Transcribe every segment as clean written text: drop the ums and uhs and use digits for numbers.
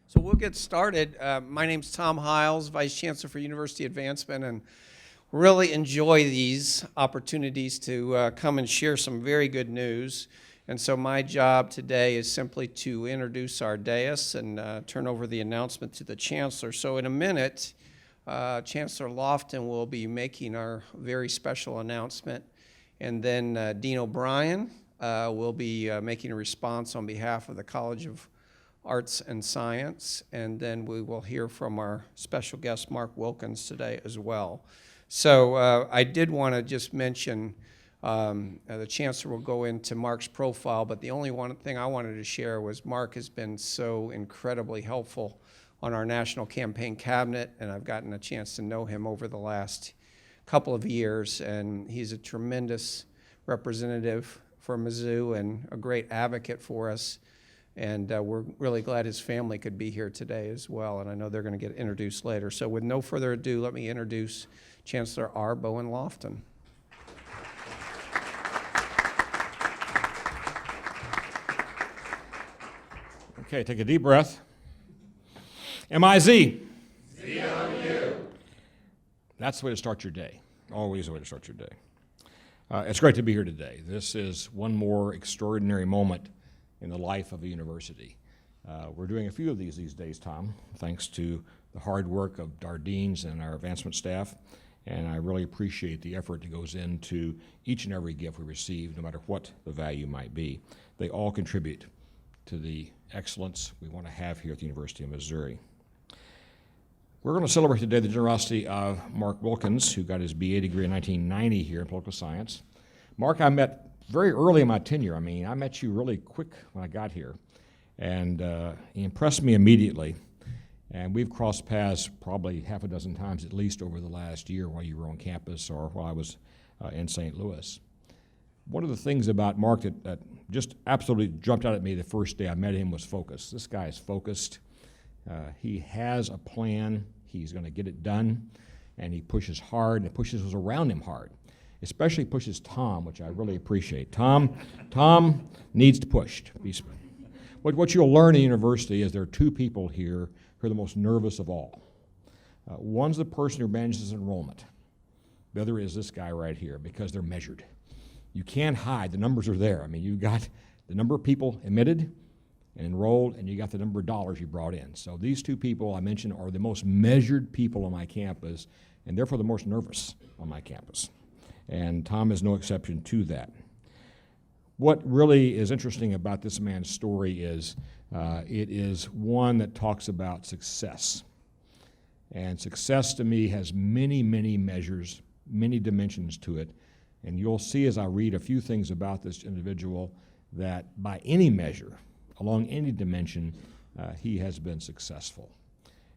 So we'll get started. My name's Tom Hiles, Vice Chancellor for University Advancement, and really enjoy these opportunities to come and share some very good news. And so my job today is simply to introduce our dais and turn over the announcement to the Chancellor. So in a minute, Chancellor Lofton will be making our very special announcement, and then Dean O'Brien will be making a response on behalf of the College of Arts and Science, and then we will hear from our special guest, Mark Wilkins, today as well. So I did want to just mention, the Chancellor will go into Mark's profile, but the only one thing I wanted to share was Mark has been so incredibly helpful on our National Campaign Cabinet, and I've gotten a chance to know him over the last couple of years, and he's a tremendous representative for Mizzou and a great advocate for us. And we're really glad his family could be here today as well, and I know they're going to get introduced later. So with no further ado, let me introduce Chancellor R. Bowen Lofton. Okay, take a deep breath. M-I-Z. Z-O-U. That's the way to start your day. Always the way to start your day. It's great to be here today. This is one more extraordinary moment in the life of a university. We're doing a few of these days, Tom, thanks to the hard work of our deans and our advancement staff, and I really appreciate the effort that goes into each and every gift we receive, no matter what the value might be. They all contribute to the excellence we want to have here at the University of Missouri. We're going to celebrate today the generosity of Mark Wilkins, who got his BA degree in 1990 here in political science. Mark, I met very early in my tenure. I mean, I met you really quick when I got here, and he impressed me immediately. And we've crossed paths probably half a dozen times at least over the last year while you were on campus or while I was in St. Louis. One of the things about Mark that just absolutely jumped out at me the first day I met him was focus. This guy is focused. He has a plan. He's going to get it done, and he pushes hard, and pushes those around him hard. Especially pushes Tom, which I really appreciate. Tom needs to push. What you'll learn in university is there are two people here who are the most nervous of all. One's the person who manages enrollment. The other is this guy right here, because they're measured. You can't hide. The numbers are there. I mean, you've got the number of people admitted and enrolled, and you got the number of dollars you brought in. So these two people I mentioned are the most measured people on my campus, and therefore the most nervous on my campus. And Tom is no exception to that. What really is interesting about this man's story is it is one that talks about success. And success to me has many, many measures, many dimensions to it. And you'll see as I read a few things about this individual that by any measure, along any dimension, he has been successful.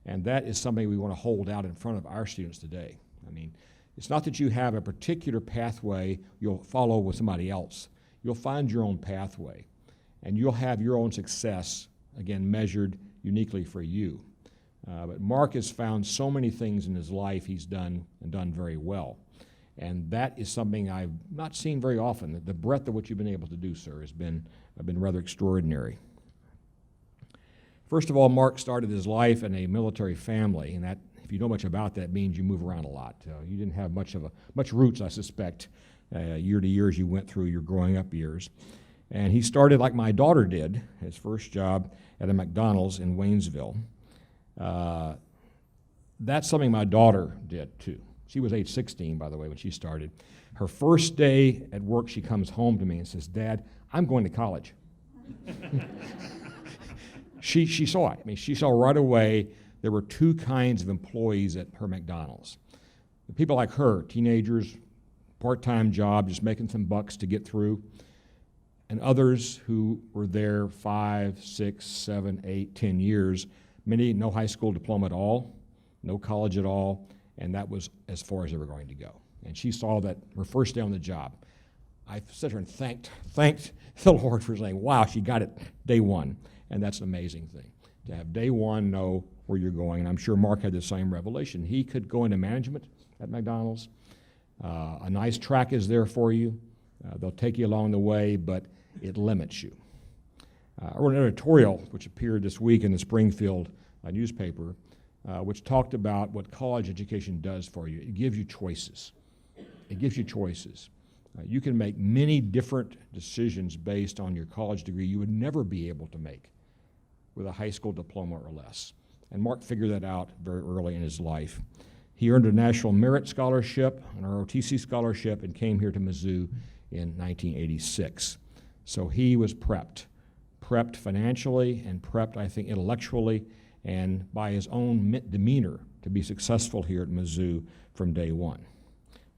And that is something we want to hold out in front of our students today. I mean, it's not that you have a particular pathway you'll follow with somebody else. You'll find your own pathway, and you'll have your own success, again, measured uniquely for you. But Mark has found so many things in his life he's done, and done very well. And that is something I've not seen very often. The breadth of what you've been able to do, sir, has been rather extraordinary. First of all, Mark started his life in a military family, and that, if you know much about that, means you move around a lot. You didn't have much roots, I suspect, year to year as you went through your growing up years. And he started like my daughter did, his first job at a McDonald's in Waynesville. That's something my daughter did too. She was age 16, by the way, when she started. Her first day at work, she comes home to me and says, "Dad, I'm going to college." She saw it. I mean, she saw right away there were two kinds of employees at her McDonald's. The people like her, teenagers, part-time job, just making some bucks to get through, and others who were there 5, 6, 7, 8, 10 years, many no high school diploma at all, no college at all, and that was as far as they were going to go. And she saw that her first day on the job. I sat here and thanked the Lord for saying, wow, she got it day one. And that's an amazing thing, to have day one know where you're going. And I'm sure Mark had the same revelation. He could go into management at McDonald's. A nice track is there for you. They'll take you along the way, but it limits you. I wrote an editorial which appeared this week in the Springfield newspaper, which talked about what college education does for you. It gives you choices. It gives you choices. You can make many different decisions based on your college degree you would never be able to make with a high school diploma or less. And Mark figured that out very early in his life. He earned a National Merit Scholarship, an ROTC scholarship, and came here to Mizzou in 1986. So he was prepped financially and prepped, I think, intellectually and by his own demeanor to be successful here at Mizzou from day one.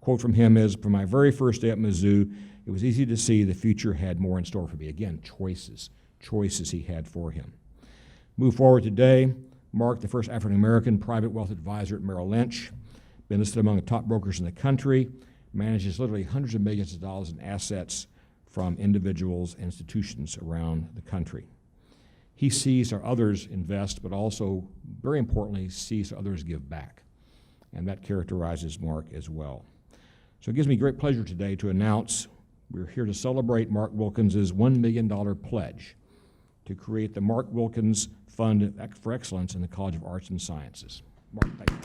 Quote from him is, "From my very first day at Mizzou, it was easy to see the future had more in store for me." Again, choices he had for him. Move forward today, Mark, the first African-American private wealth advisor at Merrill Lynch, been listed among the top brokers in the country, manages literally hundreds of millions of dollars in assets from individuals and institutions around the country. He sees how others invest, but also, very importantly, sees how others give back. And that characterizes Mark as well. So it gives me great pleasure today to announce we're here to celebrate Mark Wilkins' $1 million pledge to create the Mark Wilkins Fund for Excellence in the College of Arts and Sciences. Mark, thank you.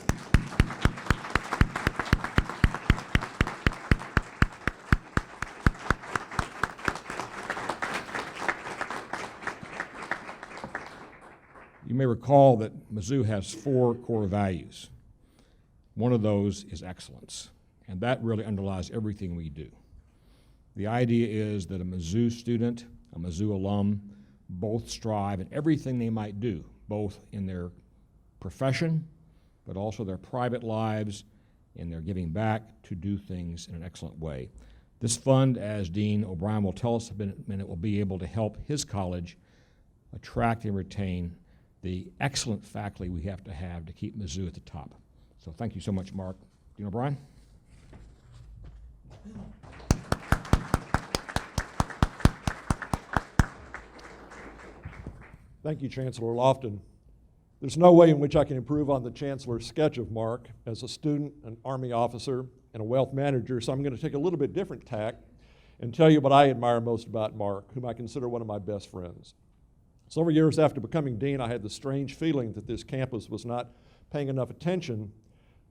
You may recall that Mizzou has 4 core values. One of those is excellence, and that really underlies everything we do. The idea is that a Mizzou student, a Mizzou alum, both strive in everything they might do, both in their profession, but also their private lives, in their giving back, to do things in an excellent way. This fund, as Dean O'Brien will tell us in a minute, will be able to help his college attract and retain the excellent faculty we have to keep Mizzou at the top. So thank you so much, Mark. Dean O'Brien? Thank you, Chancellor Lofton. There's no way in which I can improve on the Chancellor's sketch of Mark as a student, an Army officer, and a wealth manager, so I'm going to take a little bit different tack and tell you what I admire most about Mark, whom I consider one of my best friends. Several years after becoming dean, I had the strange feeling that this campus was not paying enough attention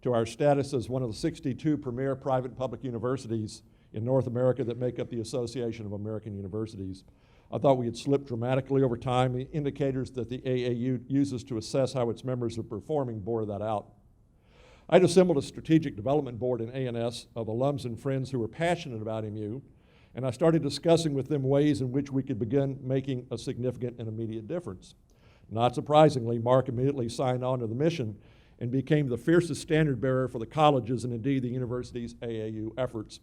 to our status as one of the 62 premier private and public universities in North America that make up the Association of American Universities. I thought we had slipped dramatically over time. The indicators that the AAU uses to assess how its members are performing bore that out. I'd assembled a strategic development board in A&S of alums and friends who were passionate about MU, and I started discussing with them ways in which we could begin making a significant and immediate difference. Not surprisingly, Mark immediately signed on to the mission and became the fiercest standard bearer for the colleges and indeed the university's AAU efforts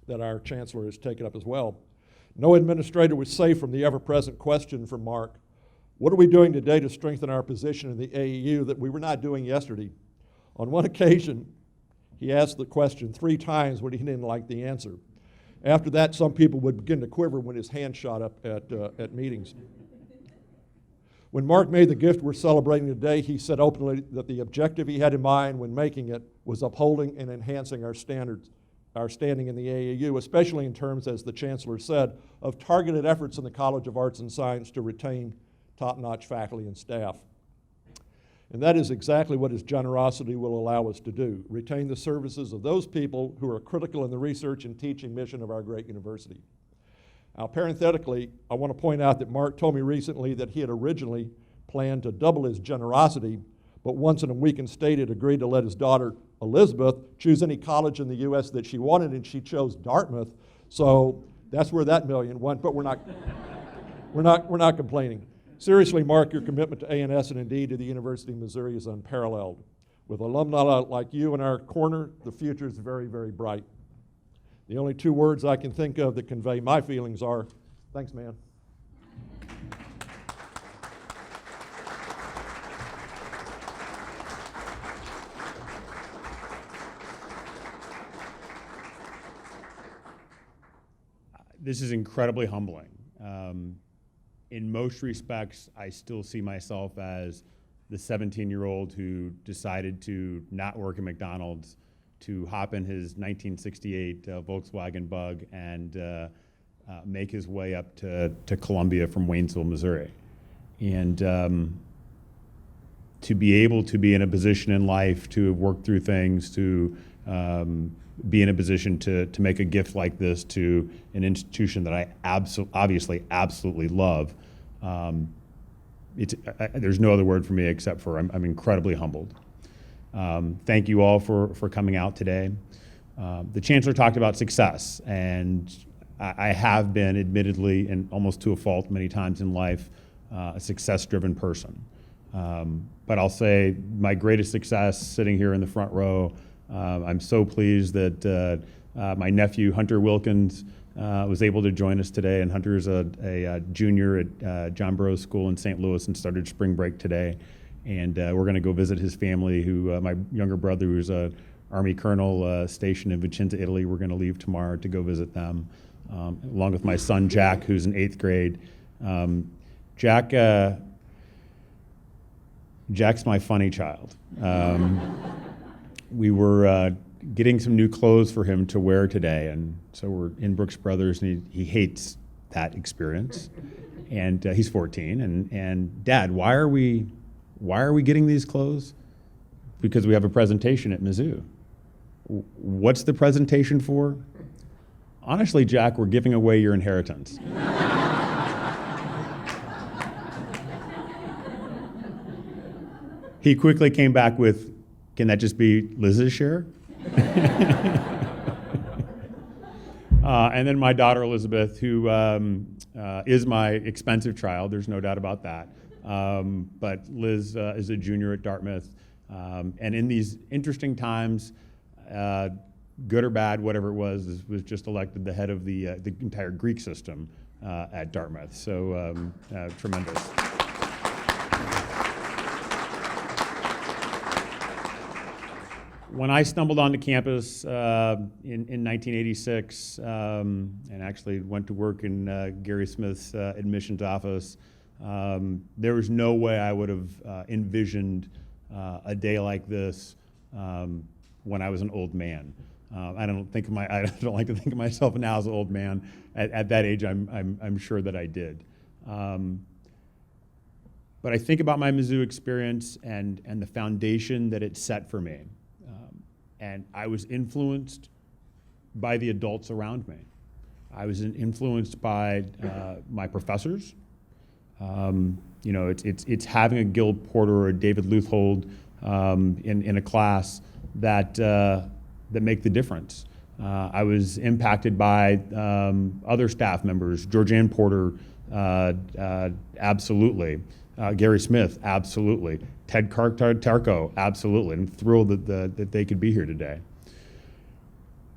that our chancellor has taken up as well. No administrator was safe from the ever-present question from Mark, what are we doing today to strengthen our position in the AAU that we were not doing yesterday? On one occasion, he asked the question 3 times when he didn't like the answer. After that, some people would begin to quiver when his hand shot up at meetings. When Mark made the gift we're celebrating today, he said openly that the objective he had in mind when making it was upholding and enhancing our standards, our standing in the AAU, especially in terms, as the Chancellor said, of targeted efforts in the College of Arts and Science to retain top-notch faculty and staff. And that is exactly what his generosity will allow us to do, retain the services of those people who are critical in the research and teaching mission of our great university. Now, parenthetically, I want to point out that Mark told me recently that he had originally planned to double his generosity, but once in a week and stated agreed to let his daughter, Elizabeth, choose any college in the U.S. that she wanted, and she chose Dartmouth. So that's where that million went, but we're not complaining. Seriously, Mark, your commitment to A&S and indeed to the University of Missouri is unparalleled. With alumni like you in our corner, the future is very, very bright. The only 2 words I can think of that convey my feelings are, thanks, man. This is incredibly humbling. In most respects, I still see myself as the 17-year-old who decided to not work at McDonald's to hop in his 1968 Volkswagen Bug and make his way up to Columbia from Waynesville, Missouri. And to be able to be in a position in life to have worked through things, to be in a position to make a gift like this to an institution that I obviously absolutely love, there's no other word for me except for I'm incredibly humbled. Thank you all for coming out today. The Chancellor talked about success, and I have been, admittedly, and almost to a fault many times in life, a success-driven person. But I'll say my greatest success sitting here in the front row, I'm so pleased that my nephew, Hunter Wilkins, was able to join us today. And Hunter's a junior at John Burroughs School in St. Louis and started spring break today. And we're going to go visit his family, who my younger brother, who's an Army colonel stationed in Vicenza, Italy. We're going to leave tomorrow to go visit them, along with my son, Jack, who's in 8th grade. Jack's my funny child. We were getting some new clothes for him to wear today, and so we're in Brooks Brothers, and he hates that experience. And he's 14, and Dad, why are we getting these clothes? Because we have a presentation at Mizzou. What's the presentation for? Honestly, Jack, we're giving away your inheritance. He quickly came back with, can that just be Liz's share? And then my daughter, Elizabeth, who is my expensive child, there's no doubt about that. But Liz is a junior at Dartmouth. And in these interesting times, good or bad, whatever it was just elected the head of the entire Greek system at Dartmouth. So tremendous. When I stumbled onto campus in 1986 and actually went to work in Gary Smith's admissions office, there was no way I would have envisioned a day like this when I was an old man. I don't like to think of myself now as an old man. At that age, I'm sure that I did. But I think about my Mizzou experience and the foundation that it set for me. And I was influenced by the adults around me. I was influenced by my professors. It's having a Gil Porter or a David Leuthold in a class that make the difference. I was impacted by other staff members. Georgianne Porter, absolutely. Gary Smith, absolutely. Ted Tarko, absolutely. I'm thrilled that they could be here today.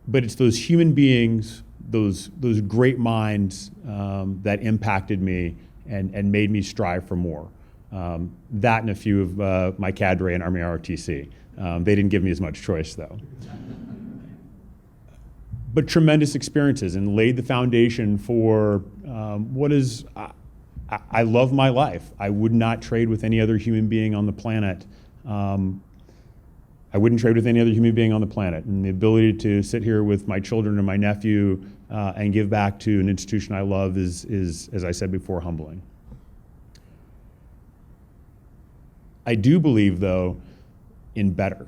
But it's those human beings, those great minds that impacted me and made me strive for more. That and a few of my cadre in Army ROTC. They didn't give me as much choice, though. But tremendous experiences, and laid the foundation for what is... I love my life. I would not trade with any other human being on the planet. I wouldn't trade with any other human being on the planet. And the ability to sit here with my children and my nephew and give back to an institution I love is, as I said before, humbling. I do believe, though, in better.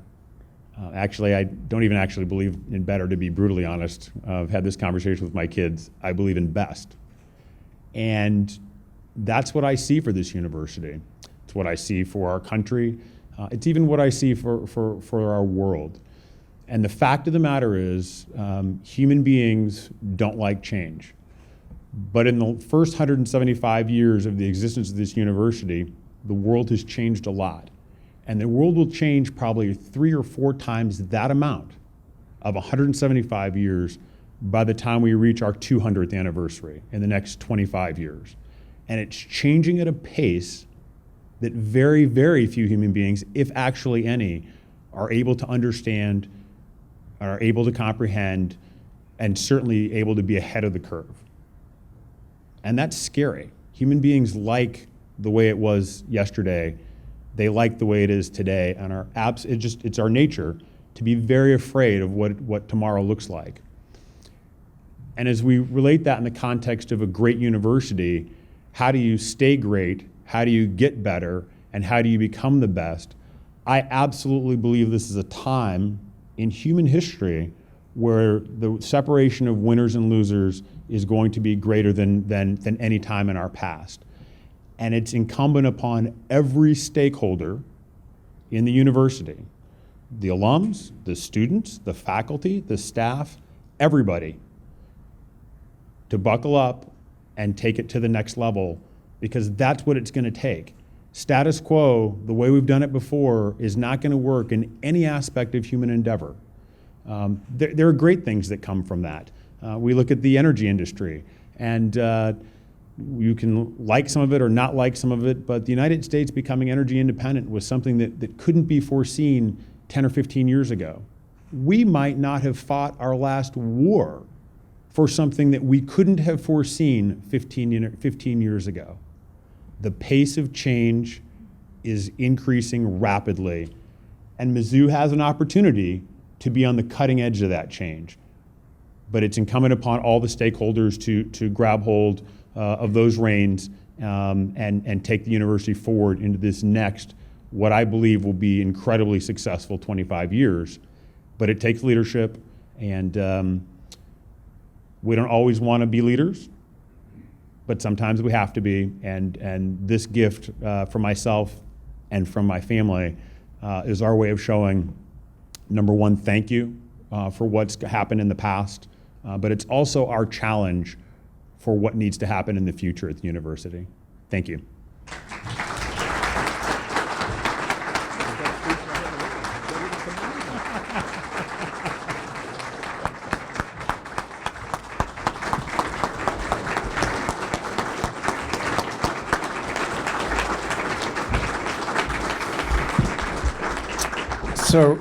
Actually, I don't even actually believe in better, to be brutally honest. I've had this conversation with my kids. I believe in best. And that's what I see for this university. It's what I see for our country. It's even what I see for our world. And the fact of the matter is, human beings don't like change. But in the first 175 years of the existence of this university, the world has changed a lot. And the world will change probably 3 or 4 times that amount of 175 years by the time we reach our 200th anniversary in the next 25 years. And it's changing at a pace that very, very few human beings, if actually any, are able to understand, are able to comprehend, and certainly able to be ahead of the curve. And that's scary. Human beings the way it was yesterday. They like the way it is today, and it's our nature to be very afraid of what tomorrow looks like. And as we relate that in the context of a great university, how do you stay great? How do you get better? And how do you become the best? I absolutely believe this is a time in human history where the separation of winners and losers is going to be greater than any time in our past. And it's incumbent upon every stakeholder in the university, the alums, the students, the faculty, the staff, everybody, to buckle up and take it to the next level, because that's what it's going to take. Status quo, the way we've done it before, is not going to work in any aspect of human endeavor. There are great things that come from that. We look at the energy industry, and you can like some of it or not like some of it, but the United States becoming energy independent was something that couldn't be foreseen 10 or 15 years ago. We might not have fought our last war for something that we couldn't have foreseen 15 years ago. The pace of change is increasing rapidly, and Mizzou has an opportunity to be on the cutting edge of that change. But it's incumbent upon all the stakeholders to grab hold of those reins and take the university forward into this next, what I believe will be incredibly successful 25 years. But it takes leadership, and we don't always want to be leaders, but sometimes we have to be. And this gift for myself and from my family is our way of showing, number one, thank you for what's happened in the past, but it's also our challenge for what needs to happen in the future at the university. Thank you.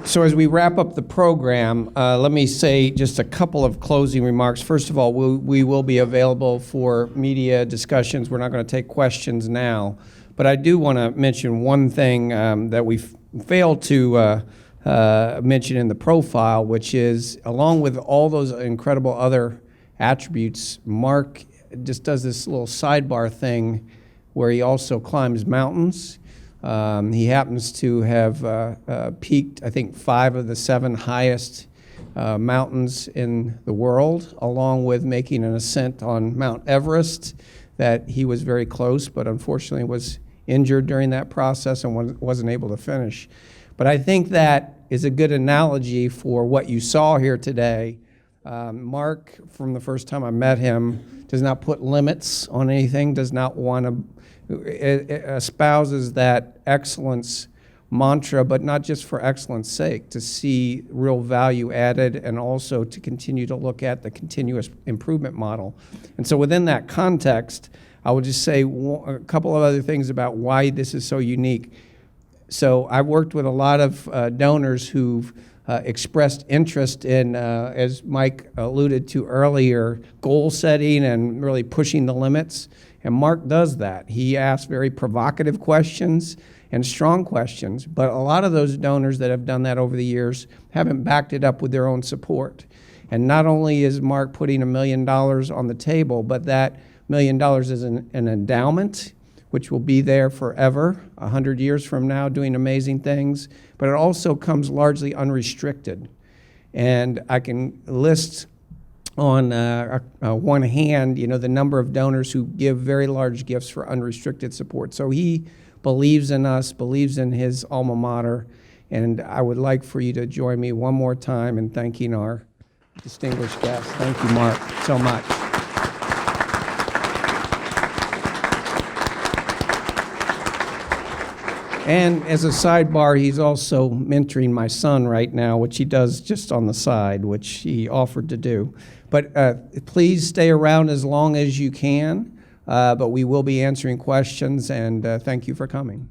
So as we wrap up the program, let me say just a couple of closing remarks. First of all, we will be available for media discussions. We're not going to take questions now. But I do want to mention one thing that we failed to mention in the profile, which is, along with all those incredible other attributes, Mark just does this little sidebar thing where he also climbs mountains. He happens to have peaked, I think, 5 of the 7 highest mountains in the world, along with making an ascent on Mount Everest that he was very close, but unfortunately was injured during that process and wasn't able to finish. But I think that is a good analogy for what you saw here today. Mark, from the first time I met him, does not put limits on anything, does not want to espouses that excellence mantra, but not just for excellence sake, to see real value added and also to continue to look at the continuous improvement model. And so within that context, I would just say a couple of other things about why this is so unique. So I've worked with a lot of donors who've expressed interest in, as Mike alluded to earlier, goal setting and really pushing the limits. And Mark does that. He asks very provocative questions and strong questions, but a lot of those donors that have done that over the years haven't backed it up with their own support. And not only is Mark putting $1 million on the table, but that $1 million is an endowment, which will be there forever, 100 years from now, doing amazing things, but it also comes largely unrestricted. And I can list on one hand, the number of donors who give very large gifts for unrestricted support. So he believes in us, believes in his alma mater, and I would like for you to join me one more time in thanking our distinguished guests. Thank you, Mark, so much. And as a sidebar, he's also mentoring my son right now, which he does just on the side, which he offered to do. But please stay around as long as you can, but we will be answering questions, and thank you for coming.